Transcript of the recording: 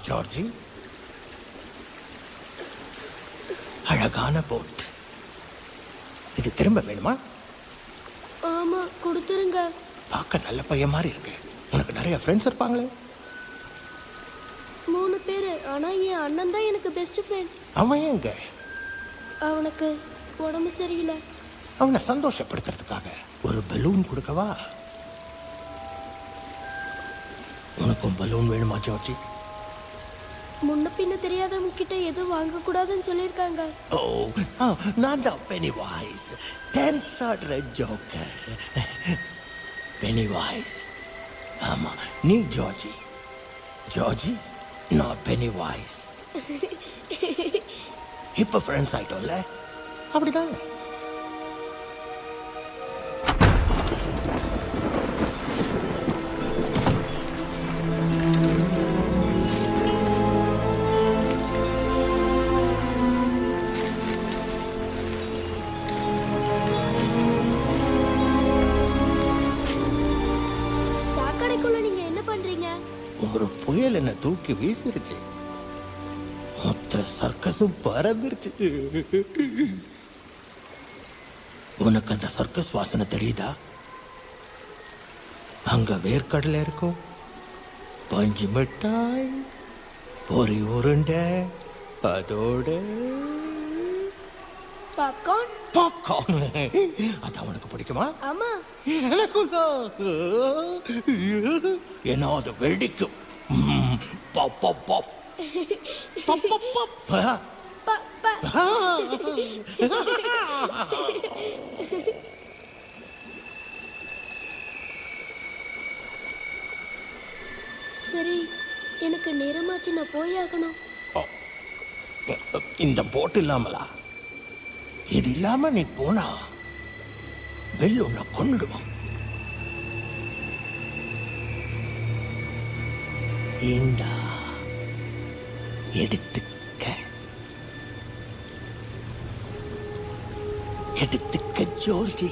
ஜார்ஜி, அழகான போட். இது திரும்ப வேணுமா? ஆமா, கொடுத்துருங்க. பார்க்க நல்ல பையன் மாதிரி இருக்கு. உனக்கு நிறைய ஃப்ரெண்ட்ஸ் இருப்பாங்களே? 3 பேரு. ஆனா என் அண்ணன் தான் எனக்கு பெஸ்ட் ஃப்ரெண்ட். அவன் எங்க? அவனுக்கு உடம்பு சரியில்லை. அவனை சந்தோஷப்படுத்துறதுக்காக ஒரு பலூன் கொடுக்கவா? உனக்கும் பலூன் வேணுமா ஜார்ஜி? முன்ன பின்ன தெரியாதவங்க கிட்ட எதுவும் வாங்க கூடாதுன்னு சொல்லிருக்காங்க. ஓ, நான் தான் பெனிவைஸ், டான்ஸ் ஆடுற ஜோக்கர். பெனிவைஸ். ஆமா, நீ ஜார்ஜி. ஜார்ஜி, நான் பெனிவைஸ். இப்ப ஃப்ரெண்ட்ஸ் ஆயிட்டோம்ல, அப்படிதானே? சாக்கடைக்குள்ள நீங்க என்ன பண்றீங்க? ஒரு புயல் என்ன தூக்கி வீசிருச்சு. மொத்த சர்க்கஸும் பறந்துருச்சு. உனக்கு அந்த சர்க்கஸ் வாசனை தெரியுதா? அங்க வேர்க்கடலை இருக்கும், பஞ்சு மிட்டாய், பொரி உருண்டை, அதோட பாப்கார்ன். பாப்கார்ன். அது அவனுக்கு பிடிக்குமா? ஆமா. எனக்கும் ஏன்னா அது வெடிக்கும். Pop pop pop pop pop pop. பா பா. சரி, எனக்கு நேரமாச்சு, நான் போய் ஆகணும். இந்த போட்டு இல்லாமலா? இது இல்லாம நீ போனா வெள்ள உன்னை கொன்னுடுவான். இந்தா எடுத்துக்க, எடுத்துக்க ஜார்ஜி.